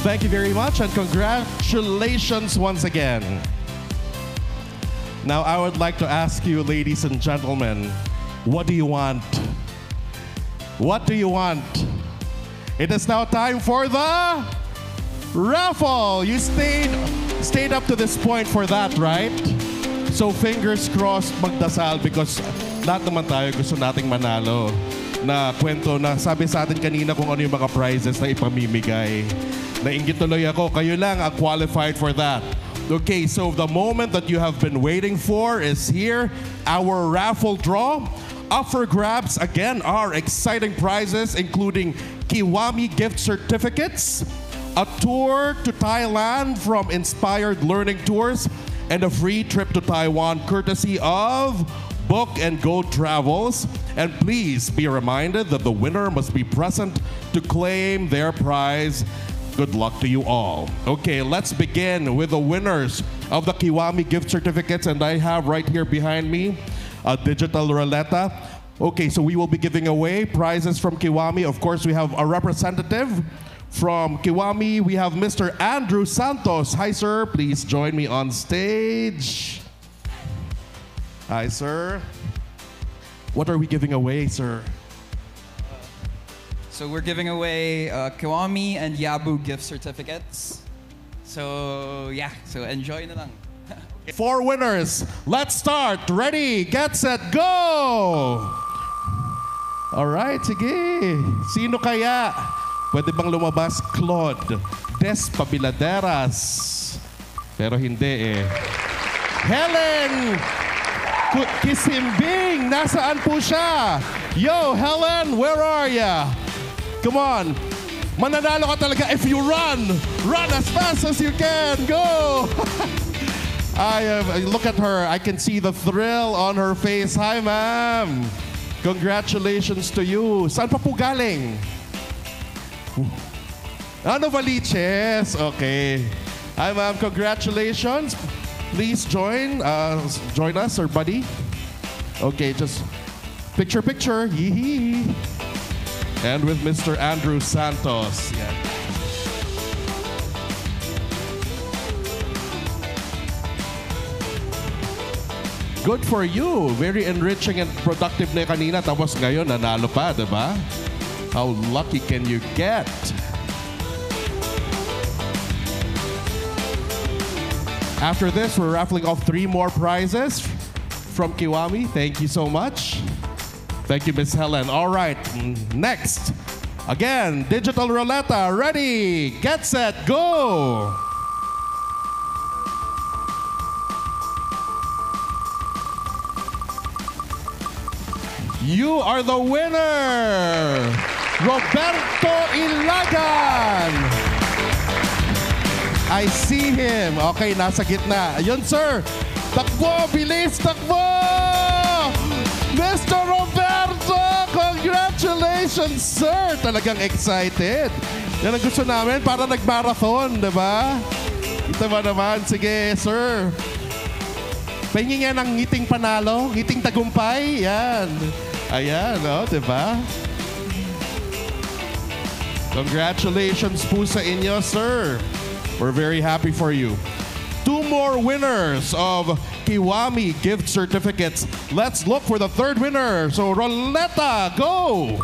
[SPEAKER 10] thank you very much and congratulations once again. Now, I would like to ask you, ladies and gentlemen, what do you want? What do you want? It is now time for the raffle. You stayed up to this point for that, right? So fingers crossed, magdasal because lahat naman tayo gusto nating manalo. Na kwento na sabi sa atin kanina kung ano yung mga prizes na ipamimigay. Nainggit tuloy ako, kayo lang ang qualified for that. Okay, so the moment that you have been waiting for is here. Our raffle draw. Up for grabs again are exciting prizes including Kiwami gift certificates, a tour to Thailand from Inspired Learning Tours, and a free trip to Taiwan courtesy of Book and Go Travels. And please be reminded that the winner must be present to claim their prize. Good luck to you all. Okay, let's begin with the winners of the Kiwami gift certificates. And I have right here behind me a digital roulette. Okay, so we will be giving away prizes from Kiwami. Of course, we have a representative from Kiwami. We have Mr. Andrew Santos. Hi, sir. Please join me on stage. Hi, sir. What are we giving away, sir?
[SPEAKER 16] So we're giving away Kiwami and Yabu gift certificates. So yeah, so enjoy na lang.
[SPEAKER 10] 4 winners. Let's start. Ready, get, set, go! Alright, sige. Sino kaya? Pwede bang lumabas? Claude Des Pabiladeras. Pero hindi eh. Helen Kisimbing. Nasaan po siya? Yo, Helen, where are ya? Come on. Mananalo ka talaga if you run. Run as fast as you can. Go! Look at her. I can see the thrill on her face. Hi, ma'am. Congratulations to you. Saan pa po galing? Novaliches. Okay. Hi, ma'am. Congratulations. Please join us, our buddy. Okay, just picture. Yee-hee. And with Mr. Andrew Santos. Yeah. Good for you. Very enriching and productive na kanina. Tapos ngayon, nanalo pa, diba? How lucky can you get? After this, we're raffling off 3 more prizes from Kiwami. Thank you so much. Thank you, Miss Helen. All right, next. Again, digital roulette. Ready, get, set, go! You are the winner, Roberto Ilagan. I see him. Okay, nasa gitna. Ayun, sir. Takbo, bilis, takbo! Mr. Roberto, congratulations, sir. Talagang excited. Yan ang gusto namin, para nag-marathon, di ba? Ito ba naman? Sige, sir. Pahingin nga ng ngiting panalo, ngiting tagumpay. Yan. Ayan, oh, di ba? Congratulations po sa inyo, sir. We're very happy for you. 2 more winners of Kiwami gift certificates. Let's look for the 3rd winner. So, Roletta, go!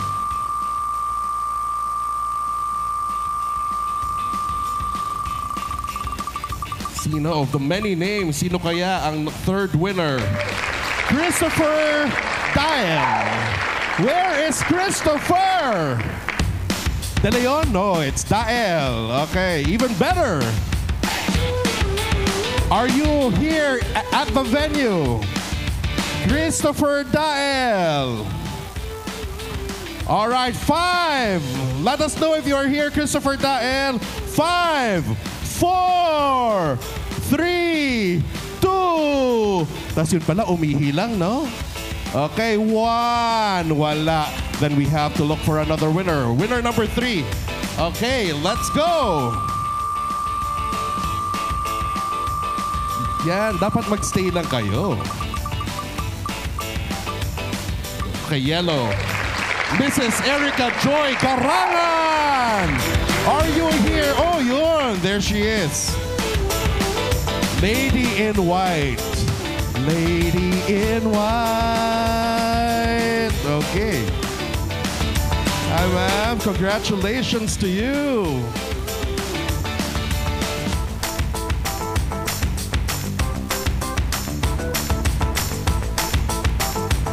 [SPEAKER 10] Sino of the many names? Sino kaya ang 3rd winner? Christopher Dael. Where is Christopher? De Leon? No, it's Dael. Okay, even better. Are you here at the venue? Christopher Dael. All right, 5. Let us know if you're here, Christopher Dael. 5, 4, 3, 2. Tapos yun pala, umihi lang, no? Okay, 1. Wala. Then we have to look for another winner. Winner number 3. Okay, let's go. Yan, dapat magstay lang kayo. Okay, yellow. Mrs. Erica Joy Garangan. Are you here? Oh, yun. There she is. Lady in white. Lady in white. Okay. Hi, ma'am. Congratulations to you.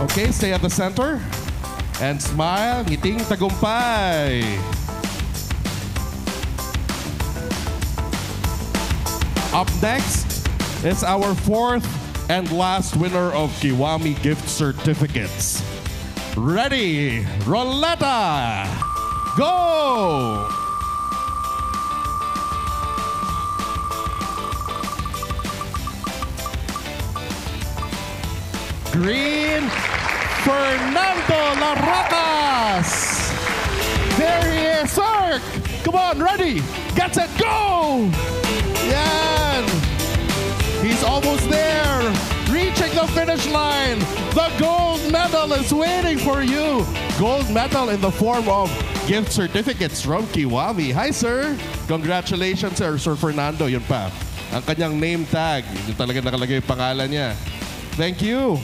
[SPEAKER 10] Okay, stay at the center. And smile. Ngiting tagumpay. Up next is our fourth and last winner of Kiwami gift certificates. Ready, Roletta, go! Green, Fernando Larracas. There he is, Sark. Come on, ready, get set, go! Yan! He's almost there, reaching the finish line. The gold medal is waiting for you. Gold medal in the form of gift certificates from Kiwami. Hi, sir. Congratulations, sir. Sir Fernando, yun pa. Ang kanyang name tag. Yung talaga nakalagay yung pangalan niya. Thank you.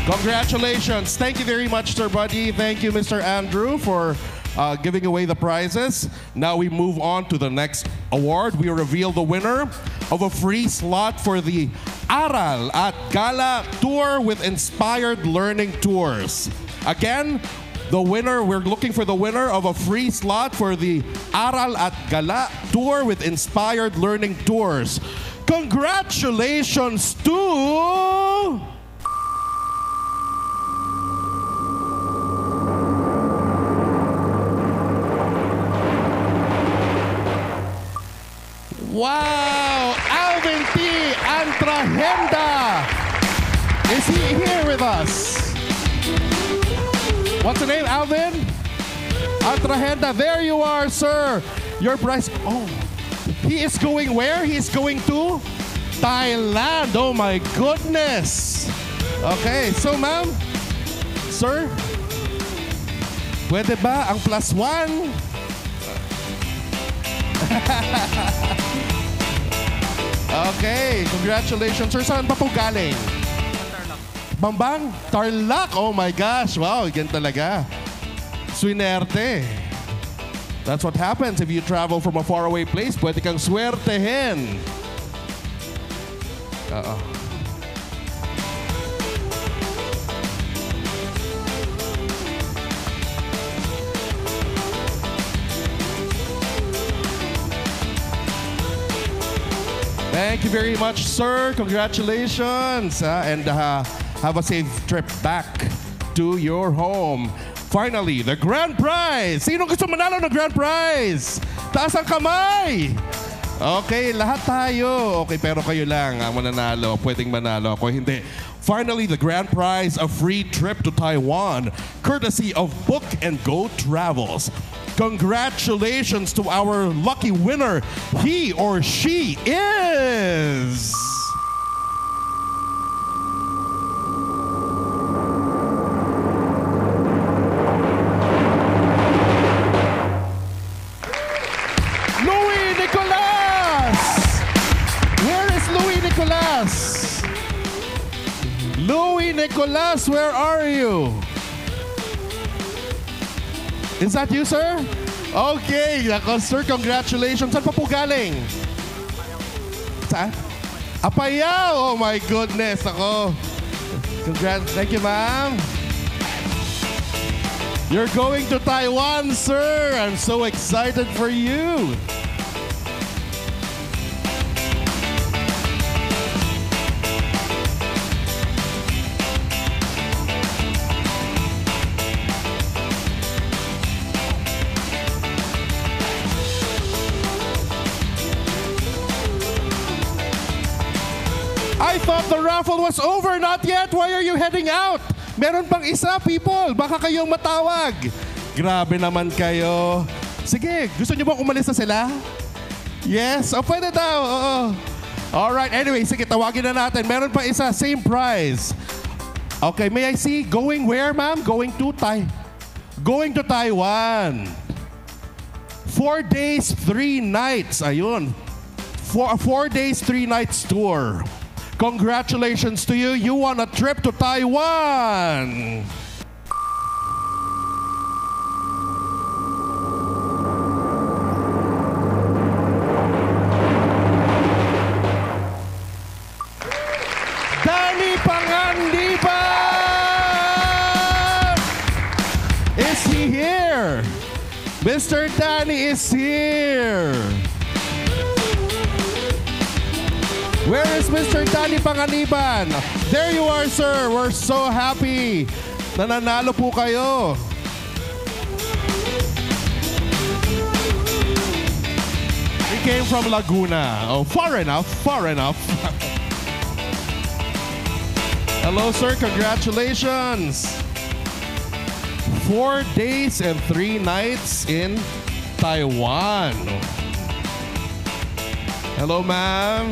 [SPEAKER 10] Congratulations. Thank you very much, Sir Buddy. Thank you, Mr. Andrew, for giving away the prizes. Now we move on to the next award. We reveal the winner of a free slot for the Aral at Gala Tour with Inspired Learning Tours. Again, the winner, we're looking for the winner of a free slot for the Aral at Gala Tour with Inspired Learning Tours. Congratulations to... Wow! Alvin T. Antrahenda! Is he here with us? What's the name, Alvin? Antrahenda. There you are, sir. Your prize. Oh, he is going where? He is going to Thailand. Oh my goodness. Okay, so ma'am, sir, pwede ba ang +1? Okay, congratulations, sir. Saan pa po galing? Bambang? Tarlac? Oh my gosh. Wow, yan talaga. Swinerte. That's what happens if you travel from a faraway place. Pwede kang swertehin. Thank you very much, sir. Congratulations. And have a safe trip back to your home. Finally, the grand prize. Sino gusto manalo ng grand prize? Taas ang kamay. Okay, lahat tayo. Okay, pero kayo lang ang mananalo. Pwedeng manalo. Ako hindi. Finally, the grand prize, a free trip to Taiwan, courtesy of Book and Go Travels. Congratulations to our lucky winner. He or she is... Louis Nicolas! Where is Louis Nicolas? Louis Nicolas, where are you? Is that you, sir? Okay, ako, sir, congratulations. Saan pa po galing? Saan? Apayao! Oh my goodness, ako. Congrats. Thank you, ma'am. You're going to Taiwan, sir. I'm so excited for you. I thought the raffle was over. Not yet. Why are you heading out? Meron pang isa, people. Baka kayong matawag. Grabe naman kayo. Sige, gusto niyo bang umalis na sila? Yes. O, pwede daw. Oo. Alright, anyway, sige, tawagin na natin. Meron pa isa, same prize. Okay, may I see? Going where, ma'am? Going to Taiwan. 4 days, 3 nights. Ayun. 4 days, 3 nights tour. Congratulations to you. You won a trip to Taiwan. Danny Panganiban! Is he here? Mr. Danny is here. Where is Mr. Danny Panganiban? There you are, sir. We're so happy. Nananalo po kayo. He came from Laguna. Oh, far enough, far enough. Hello, sir. Congratulations. 4 days and 3 nights in Taiwan. Hello, ma'am.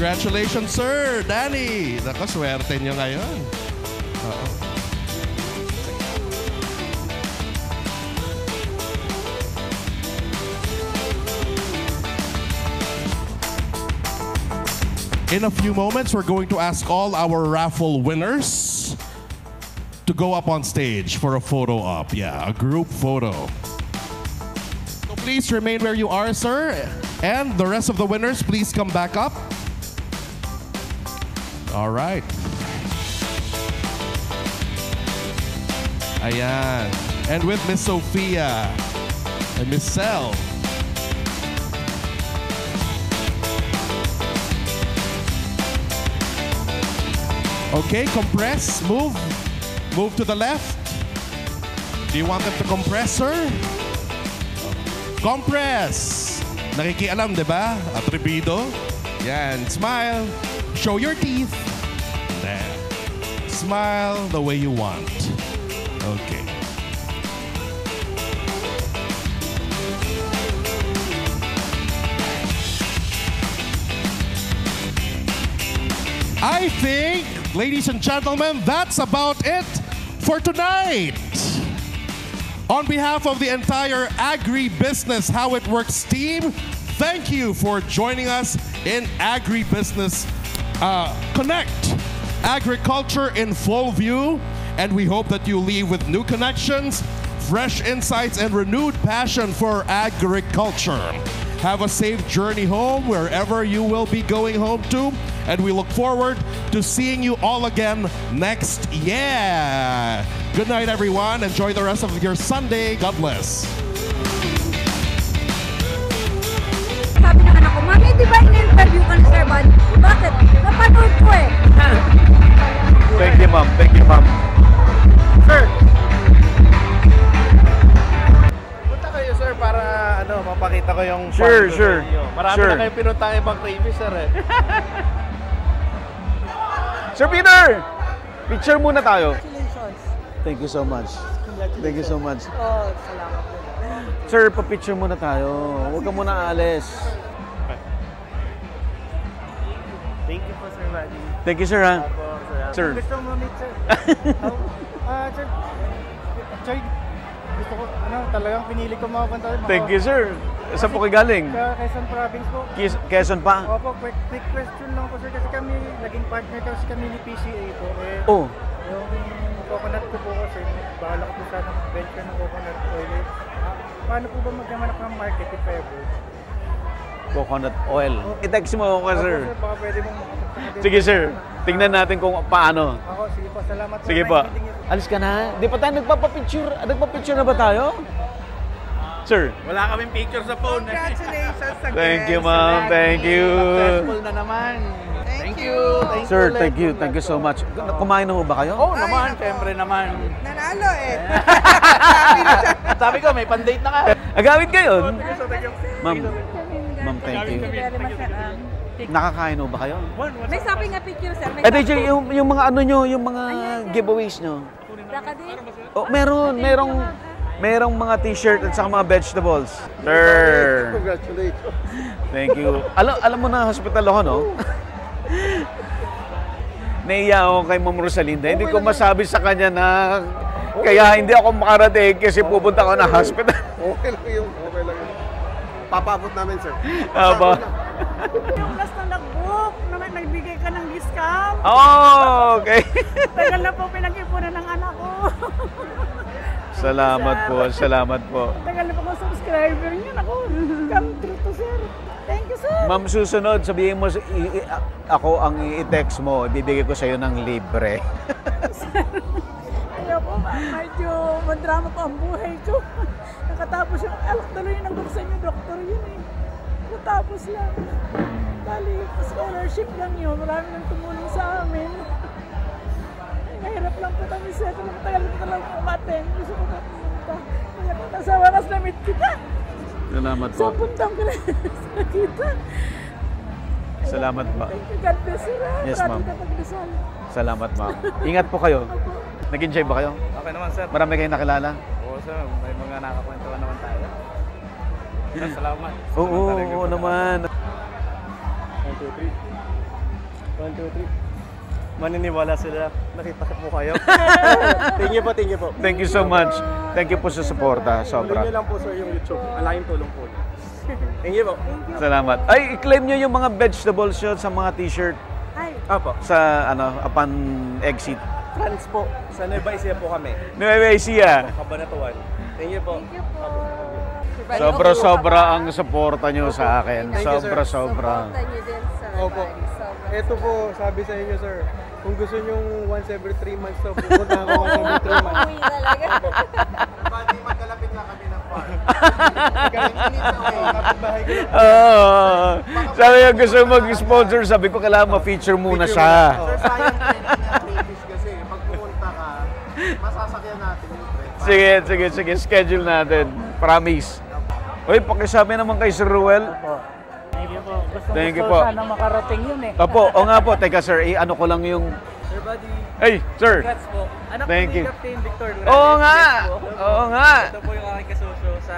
[SPEAKER 10] Congratulations, sir. Danny. Naku, swerte nyo ngayon. Oo. In a few moments, we're going to ask all our raffle winners to go up on stage for a photo op. Yeah, a group photo. So please remain where you are, sir. And the rest of the winners, please come back up. All right. Ayan. And with Miss Sophia and Miss Sel. Okay, compress, move. Move to the left. Do you want them to compress, sir? Compress. Nakikialam, di ba? Atrebido. Yan, smile. Show your teeth. There. Smile the way you want. Okay. I think, ladies and gentlemen, that's about it for tonight. On behalf of the entire Agribusiness How It Works team, thank you for joining us in Agribusiness Connect, Agriculture in Full View, and we hope that you leave with new connections, fresh insights, and renewed passion for agriculture. Have a safe journey home wherever you will be going home to, and we look forward to seeing you all again next year. Good night, everyone. Enjoy the rest of your Sunday. God bless.
[SPEAKER 11] Sabi ng anak ko, Mami, di ba in-interview ka ni Sir Bud? Bakit? Napanood ko eh.
[SPEAKER 3] Thank you, ma'am. Thank you, ma'am.
[SPEAKER 4] Sir! Punta kayo, sir, para mapakita ko yung
[SPEAKER 3] Sure.
[SPEAKER 4] Marami na kayong pinuntang ibang cravings, sir eh.
[SPEAKER 3] Sir Peter! Picture muna tayo.
[SPEAKER 6] Congratulations.
[SPEAKER 3] Thank you so much. Thank you so much.
[SPEAKER 6] Oh, salamat po.
[SPEAKER 3] Sir, pa-picture muna tayo. Huwag ka muna aalis.
[SPEAKER 4] Thank you po, Sir Buddy.
[SPEAKER 3] Thank you, sir, ha? Sir.
[SPEAKER 4] Gusto mo meet, sir? Sir, actually, gusto ko, talagang pinili ko makapunta.
[SPEAKER 3] Thank you, sir. Saan po kayo galing?
[SPEAKER 4] Quezon Province po.
[SPEAKER 3] Quezon pa?
[SPEAKER 4] Opo, quick question lang po, sir. Kasi kami, naging partner kasi kami ni PCA po.
[SPEAKER 3] Oh.
[SPEAKER 4] Yung coconut ko po kasi, bahala ko po sana mag-venture ng coconut oil. Paano po ba magkamanap ng market if ever?
[SPEAKER 3] Coconut oil. I-text mo ako, sir.
[SPEAKER 4] Opo, sir, baka pwede mong
[SPEAKER 3] Sige, sir. Tingnan natin kung paano.
[SPEAKER 4] Ako, sige po. Salamat po.
[SPEAKER 3] Sige po. Alis ka na. Di pa tayo nagpapapicture. Nagpapicture na ba tayo? Sir.
[SPEAKER 9] Wala kaming picture sa phone.
[SPEAKER 6] Congratulations again.
[SPEAKER 3] Thank you, ma'am. Thank you.
[SPEAKER 9] Successful na naman. Thank you.
[SPEAKER 3] Sir, thank you. Thank you so much. Kumain na ho ba kayo?
[SPEAKER 9] Oo naman. Siyempre naman.
[SPEAKER 6] Nanalo eh.
[SPEAKER 9] Sabi ko, may pan-date na ka.
[SPEAKER 3] Agawin kayo. Ma'am. Ma'am, thank you. Nakakain ho ba kayo?
[SPEAKER 6] May sabi nga picture, sir.
[SPEAKER 3] Eh, DJ, yung mga ano nyo, yung mga giveaways nyo.
[SPEAKER 6] Handa ka din?
[SPEAKER 3] Oh, merong mga t-shirt at saka mga vegetables. Sir.
[SPEAKER 4] Congratulations.
[SPEAKER 3] Thank you. Alam mo na hospital ako, no? Naiya ako kay Ma'am Rosalinda. Hindi ko masabi sa kanya na kaya hindi ako makarating kasi pupunta ako na hospital.
[SPEAKER 4] Okay lang yun. Okay lang yun. Papabot namin, sir.
[SPEAKER 3] Aba.
[SPEAKER 6] Yung last na nag-book, nagbigay ka ng discount.
[SPEAKER 3] Oh, okay.
[SPEAKER 6] Tagal na po pinag-ipunan ng anak ko.
[SPEAKER 3] Salamat po, salamat po.
[SPEAKER 6] Tagal na po akong subscriber niyo. Ako, come true to, sir. Thank you, sir.
[SPEAKER 3] Ma'am, susunod, sabihin mo, ako ang i-text mo, ibibigay ko sa'yo ng libre.
[SPEAKER 6] Kaya po, medyo madrama pa ang buhay ko. Nakatapos yung, tuloy yung nagbuksan yung doktor yun eh. Natapos lang. Bali, scholarship lang yun. Marami nang tumulong sa amin. Mahirap lang po kami sir. Matagal ko lang umaten. Gusto ko na pumunta. Kaya kung nasa wakas na-meet kita.
[SPEAKER 3] Salamat po.
[SPEAKER 6] So, puntang ko na sa kita.
[SPEAKER 3] Salamat po.
[SPEAKER 6] Thank you, God bless you.
[SPEAKER 3] Yes, ma'am.
[SPEAKER 6] Pagdasal.
[SPEAKER 3] Salamat, ma'am. Ingat po kayo. Nag-enjoy ba kayo?
[SPEAKER 17] Okay naman, sir.
[SPEAKER 3] Marami kayong nakilala?
[SPEAKER 17] Oo, sir. May mga nakakwentuhan naman tayo. Sir, salamat.
[SPEAKER 3] Oo naman.
[SPEAKER 17] 1, 2, 3. 1, 2, 3. Maniniwala sila. Nakita ko po kayo. Thank you po, thank you po.
[SPEAKER 3] Thank you so much. Thank you po sa suporta. Sobra.
[SPEAKER 17] Tuloy niyo lang po, sir, yung YouTube. Alaking tulong po niyo. Thank you po.
[SPEAKER 3] Salamat. Ay, i-claim nyo yung mga vegetables yun sa mga t-shirt.
[SPEAKER 6] Ay.
[SPEAKER 17] Apo.
[SPEAKER 3] Sa, upon exit.
[SPEAKER 17] Friends po. Sa Nueva Ecija po kami.
[SPEAKER 3] Nueva Ecija.
[SPEAKER 17] Kabanatuan. Thank you po. Thank you po.
[SPEAKER 3] Sobra-sobra ang suporta nyo sa akin. Sobra-sobra.
[SPEAKER 17] Opo. Ito po, sabi sa inyo, sir. Kung gusto nyong once every 3 months to, pupunta ako once every 3 months.
[SPEAKER 6] Uwi talaga.
[SPEAKER 4] Bali, magkalapit lang kami ng farm.
[SPEAKER 3] Sabi ko gusto mag-sponsor, sabi ko kailangan ma-feature muna siya.
[SPEAKER 4] Sir, sayang trend kasi pag pumunta ka, masasakyan natin yung trend.
[SPEAKER 3] Sige. Schedule natin. Promise. Uy, pakisabi naman kay Sir Ruel.
[SPEAKER 6] Thank you po.
[SPEAKER 3] Thank you
[SPEAKER 6] Gusto
[SPEAKER 3] po.
[SPEAKER 6] sana makarating yun eh.
[SPEAKER 3] Opo, o nga po. Teka sir, ano ko lang yung...
[SPEAKER 17] Sir Buddy.
[SPEAKER 3] Hey, sir.
[SPEAKER 17] Congrats po. Anak
[SPEAKER 3] Thank
[SPEAKER 17] ni
[SPEAKER 3] you.
[SPEAKER 17] Captain Victor Durales.
[SPEAKER 3] Oo nga.
[SPEAKER 17] Yes po.
[SPEAKER 3] Oo nga.
[SPEAKER 17] Ito po yung aking kasosyo sa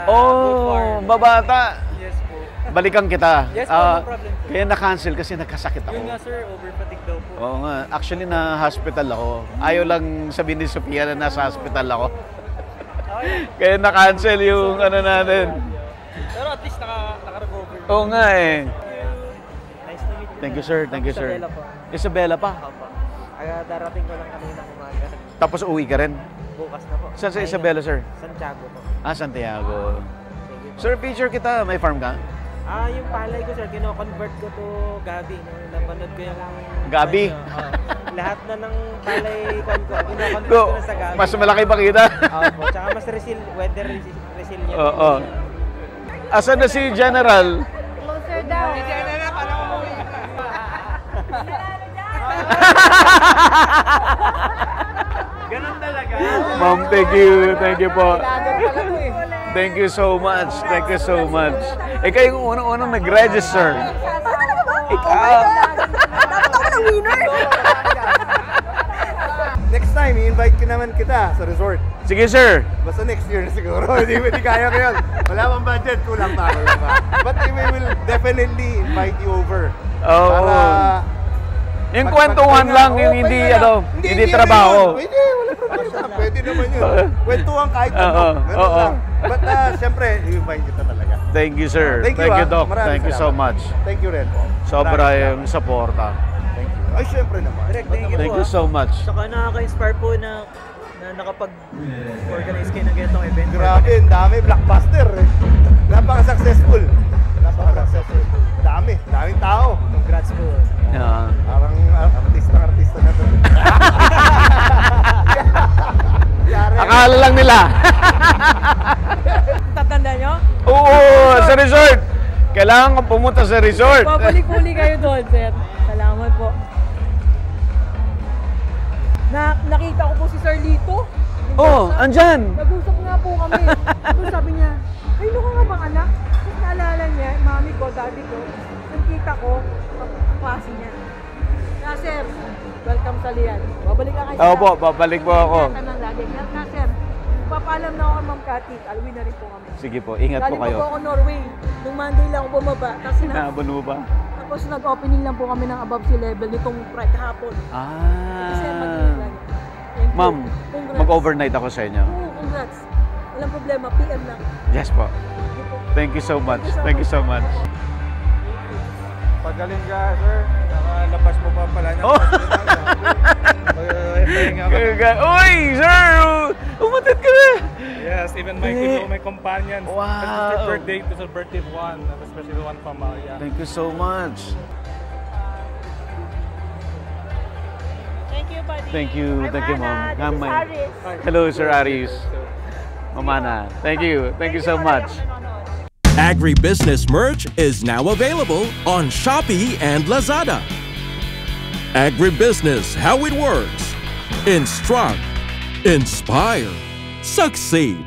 [SPEAKER 3] babata.
[SPEAKER 17] Yes po.
[SPEAKER 3] Balikan kita.
[SPEAKER 17] Yes po, no problem po.
[SPEAKER 3] Kaya na-cancel kasi nagkasakit ako.
[SPEAKER 17] Yun nga sir, overfatigue daw po.
[SPEAKER 3] Oo nga. Actually, na-hospital ako. Ayaw lang sabihin ni Sophia na nasa hospital ako. Kaya na-cancel yung ano natin.
[SPEAKER 17] Pero at least naka-recover.
[SPEAKER 3] Oo nga eh.
[SPEAKER 17] Nice to meet you.
[SPEAKER 3] Thank you sir, thank you sir.
[SPEAKER 17] Isabela po.
[SPEAKER 3] Isabela pa?
[SPEAKER 17] Opo. Darating ko lang kanina umaga.
[SPEAKER 3] Tapos uwi ka rin?
[SPEAKER 17] Bukas na po.
[SPEAKER 3] Saan sa Isabela sir?
[SPEAKER 17] Santiago po.
[SPEAKER 3] Santiago. Sir, picture kita. May farm ka?
[SPEAKER 17] Yung palay ko sir, kino-convert ko to Gabi. Napanood ko yung...
[SPEAKER 3] Gabi?
[SPEAKER 17] Lahat na ng palay ko, kino-convert ko na sa Gabi.
[SPEAKER 3] Mas malaki pa kita?
[SPEAKER 17] Opo, tsaka mas weather resilient.
[SPEAKER 3] Oo. Asan na si General?
[SPEAKER 6] Closer daw. General, parang umuwi.
[SPEAKER 17] Ganun talaga.
[SPEAKER 3] Ma'am, thank you. Thank you po. Thank you so much. Thank you so much. Ikaw yung unang-unang nag-register. Ikaw.
[SPEAKER 4] Next time, i-invite ko naman kita sa resort.
[SPEAKER 3] Sige, sir.
[SPEAKER 4] Basta next year na siguro. Hindi kaya ko yun. Wala pang budget. Kulang pa. But we will definitely invite you over.
[SPEAKER 3] Oo.
[SPEAKER 4] Para...
[SPEAKER 3] Yung kwentuhan lang, yung hindi trabaho.
[SPEAKER 4] Hindi, wala problema. Pwede naman yun. Kwentuhan kahit ano. Ganun lang. But syempre, i-invite kita talaga.
[SPEAKER 3] Thank you, sir.
[SPEAKER 4] Thank you,
[SPEAKER 3] Doc.
[SPEAKER 4] Maraming
[SPEAKER 3] Thank you so
[SPEAKER 4] salamat.
[SPEAKER 3] much.
[SPEAKER 4] Thank you rin.
[SPEAKER 3] Sobra yung suporta.
[SPEAKER 4] Thank you. Ay, syempre naman.
[SPEAKER 3] Thank you so much.
[SPEAKER 17] Saka nakaka-inspire po na nakapag-organize kayo ng ganitong event.
[SPEAKER 4] Grabe, ang dami. Blockbuster eh. Napaka-successful. Napaka-successful. Daming tao.
[SPEAKER 17] Congrats po.
[SPEAKER 3] Yeah.
[SPEAKER 4] Parang artista na to.
[SPEAKER 3] Akala lang nila.
[SPEAKER 6] Tatanda nyo?
[SPEAKER 3] Oo, sa resort. Kailangan kong pumunta sa resort.
[SPEAKER 6] Babalik-uli kayo doon, sir. Salamat po. Nakita ko po si Sir Lito.
[SPEAKER 3] Andyan.
[SPEAKER 6] Nag-usap nga po kami. Tapos sabi niya, ay, ka nga bang anak? Tapos naalala niya, mami ko, daddy ko, nakita ko, klase niya.
[SPEAKER 18] Nasir, welcome sa Lian. Babalik ka kayo.
[SPEAKER 3] Opo, babalik po ako.
[SPEAKER 18] Nasir, papaalam na ako kay Ma'am Cathy. Alwi na rin po kami.
[SPEAKER 3] Sige po, ingat po kayo.
[SPEAKER 18] Galing po ako Norway. Nung Monday lang ako bumaba.
[SPEAKER 3] Naabon mo ba?
[SPEAKER 18] Tapos nag-opening lang po kami ng above sea level nitong Friday hapon. Kasi
[SPEAKER 3] Ma'am, mag-overnight ako sa inyo.
[SPEAKER 18] Oo, congrats. Walang problema, PM lang.
[SPEAKER 3] Yes po. Thank you so much. Thank you so much.
[SPEAKER 8] Pagaling ka, sir. Nakalabas mo pa pala ng
[SPEAKER 3] Uy, sir! Umatid ka na!
[SPEAKER 19] Yes, even my companions.
[SPEAKER 3] Wow.
[SPEAKER 19] It's their birthday, to the birthday of one, especially the one from Maria.
[SPEAKER 3] Thank you so much.
[SPEAKER 18] Thank you, buddy.
[SPEAKER 3] Thank you, Ma'am.
[SPEAKER 18] This is Aris.
[SPEAKER 3] Hello, Sir Aris. Mamana. Thank you so much.
[SPEAKER 1] Agribusiness merch is now available on Shopee and Lazada. Agribusiness, how it works. Instruct, inspire, succeed.